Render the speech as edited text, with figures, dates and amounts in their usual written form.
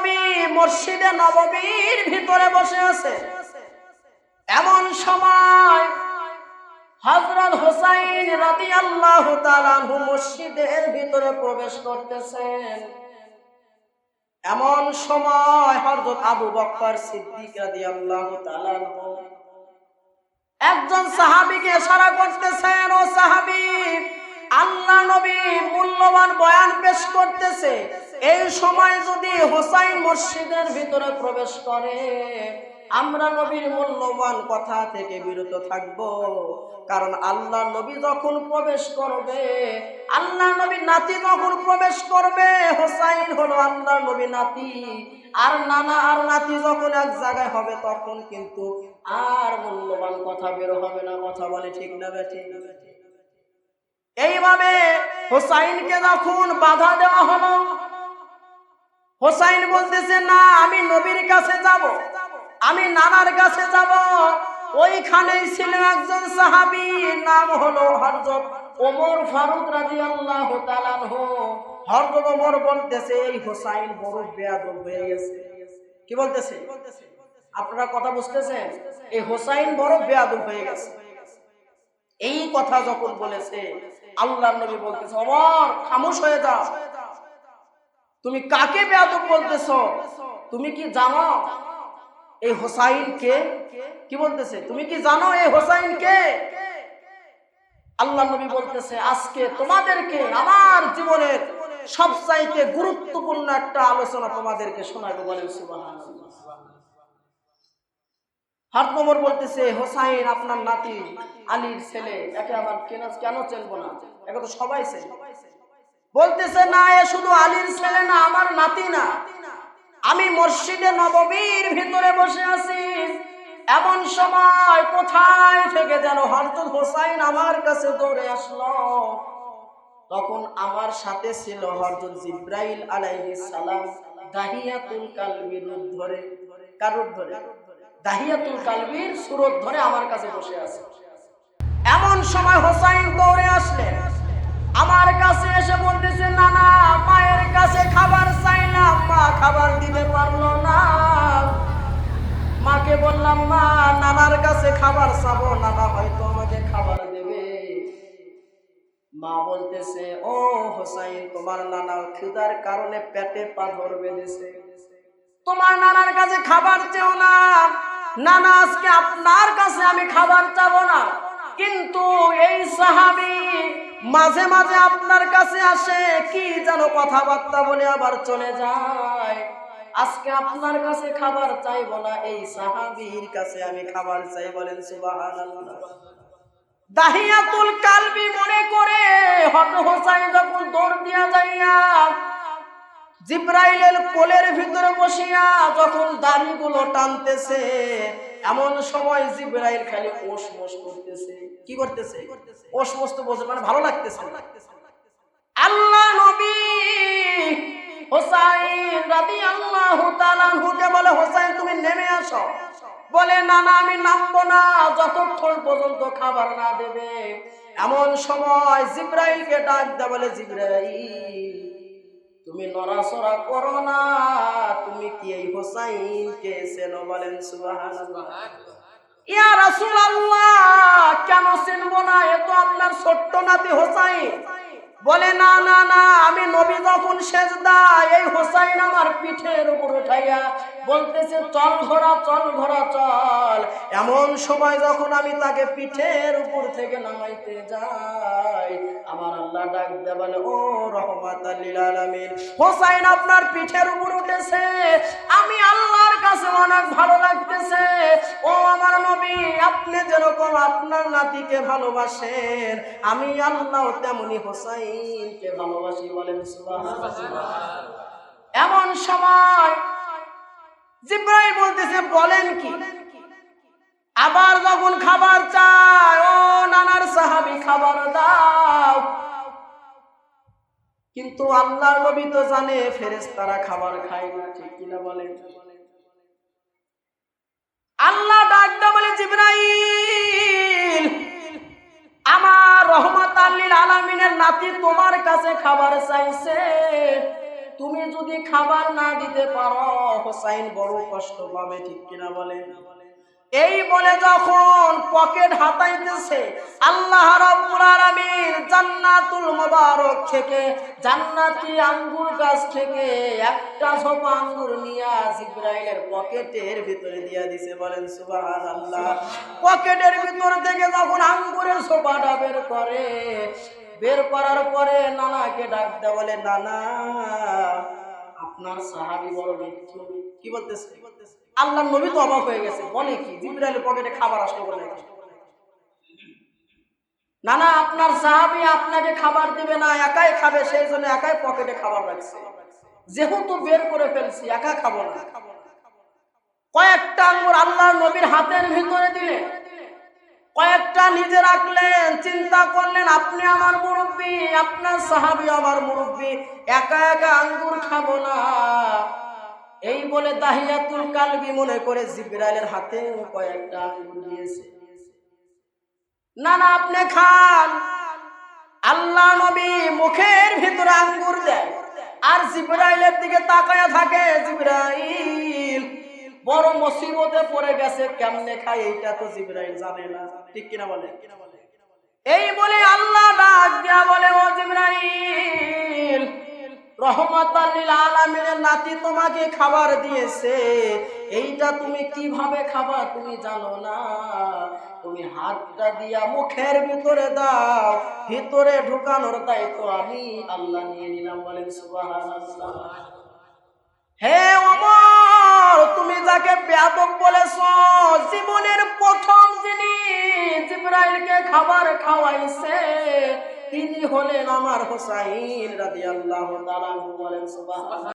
নবী মসজিদে নববীর ভিতরে বসে আছে। এমন সময় হযরত হুসাইন রাদিয়াল্লাহু তাআলা আনহু মসজিদের ভিতরে প্রবেশ করতেছেন। এমন সময় হযরত আবু বকর সিদ্দিক রাদিয়াল্লাহু তাআলা আনহু একজন সাহাবীকে ইশারা করতেছেন, ও সাহাবী, আল্লাহ নবী মূল্যবান বয়ান পেশ করতেছে, এই সময় যদি হুসাইন মসজিদের ভিতরে প্রবেশ করে আমরা নবীর মূল্যবান কথা থেকে বিরত থাকব। কারণ আল্লাহ নবী যখন প্রবেশ করবে, আল্লাহ নবী নাতি যখন প্রবেশ করবে, হুসাইন হলো আল্লাহ নবী নাতি, আর নানা আর নাতি যখন এক জায়গায় হবে তখন কিন্তু আর মূল্যবান কথা বের হবে না। কথা বলে ঠিক না বেঠিক? এইভাবে হুসাইনকে যখন বাধা দেওয়া হলো, হুসাইন বলতেছে, না, আমি নবীর কাছে যাব, আমি নানার কাছে যাব। ওইখানেই ছিল একজন সাহাবী, নাম হলো হযরত ওমর ফারুক রাদিয়াল্লাহু তাআলা আনহু। হযরত ওমর বলতেছে, এই হুসাইন বড় বেয়াদব হয়ে গেছে। কি বলতেছে? আপনারা কথা বুঝতেছেন? এই হুসাইন বড় বেয়াদব হয়ে গেছে। এই কথা যখন বলেছে, আল্লাহর নবী বলতেছে, ওমর খামোশ হয়ে যাও, তুমি কাকে বেয়াদব বলতেছো? তুমি কি জানো এই হুসাইন কে? কি বলতেছে? তুমি কি জানো এই হুসাইন কে? আল্লাহর নবী বলতেছে, আজকে তোমাদেরকে আমার জীবনের সবচাইতে গুরুত্বপূর্ণ একটা আলোচনা তোমাদেরকে শোনাবো। বলেন সুবহানাল্লাহ। হযরত ওমর বলতেছে, হুসাইন আপনার নাতি, আলীর ছেলে, একে আবার কেন চেনবো না? একে তো সবাই চেনে। বলতেছে, না, এ শুধু আলীর ছেলে না, আমার নাতি না। আমি মসজিদে নববীর ভিতরে বসে আছি, এমন সময় কোথায় থেকে যেন হযরত হুসাইন আমার কাছে দৌড়ে আসলো। তখন আমার সাথে ছিল হযরত জিবরাইল আলাইহিস সালাম, দাহিয়াতুল কালবির রূপ ধরে। কার রূপ ধরে? দাহিয়াতুল কালবির সুরত ধরে আমার কাছে বসে আছে। এমন সময় হুসাইন দৌড়ে আসলেন, আমার কাছে এসে বলতেছে, নানা, মায়ের কাছে খাবার চাইলাম, মা খাবার দিতে পারলো না। মাকে বললাম, মা, নানার কাছে খাবার চাবো, নানা হয়তো আমাকে খাবার দেবে। মা বলতেছে, ও হুসাইন, তোমার নানা ক্ষুধার কারণে পেটে পাথর বেঁধেছে, তোমার নানার কাছে খাবার চেও না। নানা, আজকে আপনার কাছে আমি খাবার চাবো না, কিন্তু এই সাহাবী মাঝে মাঝে আপনার কাছে আসে, কি যেন কথাবার্তা বলে আবার চলে যায়। আজকে আপনার কাছে খাবার চাইবো না, এই সাহাবীর কাছে আমি খাবার চাই। বলেন সুবহানাল্লাহ। দাহিয়াতুল কালবি মনে করে হযরত হুসাইন যখন দৌড় দিয়া যাইয়া জিবরাইলের কোলের ভিতরে বসিয়া যখন দাড়িগুলো টানতেছে, এমন সময় জিবরাইল খালি ওসমস করতেছে। কি করতেছে? ওসমস তো বলতে মানে ভালো লাগতেছে। আল্লাহ নবী হুসাইন রাদিয়াল্লাহু তাআলা আনহুকে বলে, হুসাইন তুমি নেমে আসো। বলে, না না, আমি নামবো না যতক্ষণ পর্যন্ত খাবার না দেবে। এমন সময় জিবরাইলকে ডাক দেয়া, বলে, জিবরাইল, তুমি নড়াচড়া করো না, তুমি কি এই হুসাইনকে চেনো? বলেন সুবহানাল্লাহ। ইয়া রাসূলুল্লাহ, কেন চিনবো না? এ তো আপনার ছোট্ট নাতি হুসাইন। বলে, না না না, আমি নবী যখন সেজদায়, এই হুসাইন আমার পিঠের উপর উঠাইয়া বলতেছে, চল ঘোড়া, চল ঘোড়া, চল। এমন সময় যখন আমি তাকে পিঠের উপর থেকে নামাইতে যাই, আমার আল্লাহ ডাক দেয়া, বলে, ও রাহমাতাল লিল আলামিন, হুসাইন আপনার পিঠের উপর উঠেছে, আমি আল্লাহর কাছে অনেক ভালো লাগতেছে। ও আমার নবী, আপনি যেরকম আপনার নাতিকে ভালোবাসেন, আমি আল্লাহ তেমনি হুসাইনকে ভালোবাসি। বলেন সুবহানাল্লাহ। এমন সময় জিবরাইল বলতেছে, বলেন কি? আবার যখন খাবার চায়, ও নানার সাহাবী, খাবার দাও। কিন্তু আল্লাহর নবী তো জানে ফেরেশতারা খাবার খায় না, ঠিক কিনা বলেন? আল্লাহ ডাক দেয়া, বলে, জিবরাইল, আমার রহমাতাল লিল আলামিনের নাতি তোমার কাছে খাবার চাইছে, তুমি যদি খাবার না দিতে পারো হোসাইন বড় কষ্ট পাবে, ঠিক কিনা বলেন? এই বলে যখন পকেট হাতাইতেছে, আল্লাহ রাব্বুল আলামিন জান্নাতুল মুবারক থেকে, জান্নাতি আঙ্গুর গাছ থেকে একটা ঝোপা আঙ্গুর নিয়ে জিবরাইলের পকেটের ভিতরে দিয়া দিছে। বলেন সুবহানাল্লাহ। পকেটের ভিতর থেকে যখন আঙ্গুরের ঝোপাটা বের করার পরে নানাকে ডাক দেয়, বলে নানা আপনার সাহাবী বড় মিথ্যু। কি বলতেছে? আল্লাহর নবী তো অবাক হয়ে গেছে, বলে কি জিবরাইলের পকেটে খাবার আসলো বলে? নানা আপনার সাহাবী আপনাকে খাবার দিবে না, একাই খাবে, সেই জন্য একাই পকেটে খাবার রাখছে। যেহেতু বের করে ফেলছি একা খাবো না। কয়েকটা আঙ্গুর আল্লাহর নবীর হাতের ভিতরে দিলেন, কয়েকটা নিজে রাখলেন। চিন্তা করলেন আপনি আমার মুরব্বী, আপনার সাহাবী আমার মুরব্বী, একা একা আঙ্গুর খাবো না। এই বলে দাহিয়াতুল কালবি মনে করে জিবরাইলের হাতে কয়েকটা আঙ্গুর দিয়েছে। নানা আপনি খান। আল্লাহ নবী মুখের ভিতরে আঙ্গুর দেয় আর জিবরাইলের দিকে তাকায়া থাকে। জিবরাইল বড় মুসিবতে পড়ে গেছে, কেমনে খায় এইটা তো জিবরাইল জানে না, ঠিক কিনা বলে? এই বলে আল্লাহ ডাক দিয়া বলে, ও জিবরাইল, রহমাতাল লিল আলামিনের নাতি তোমাকে খাবার দিয়েছে, এইটা তুমি কিভাবে খাবা তুমি জানো না? তুমি হাতটা দিয়া মুখের ভিতরে দাও, ভিতরে ঢুকানোর দায়িত্ব আমি আল্লাহ নিয়ে নিলাম। বলেন সুবহানাল্লাহ। হে ওমর, তুমি যাকে বেয়াদব বলেছো, জীবনের প্রথম যিনি জিবরাইলকে খাবার খাওয়াইছে তিনি হলেন আমার হোসাইন রাদিয়াল্লাহু তাআলা। বলেন সুবহানাল্লাহ।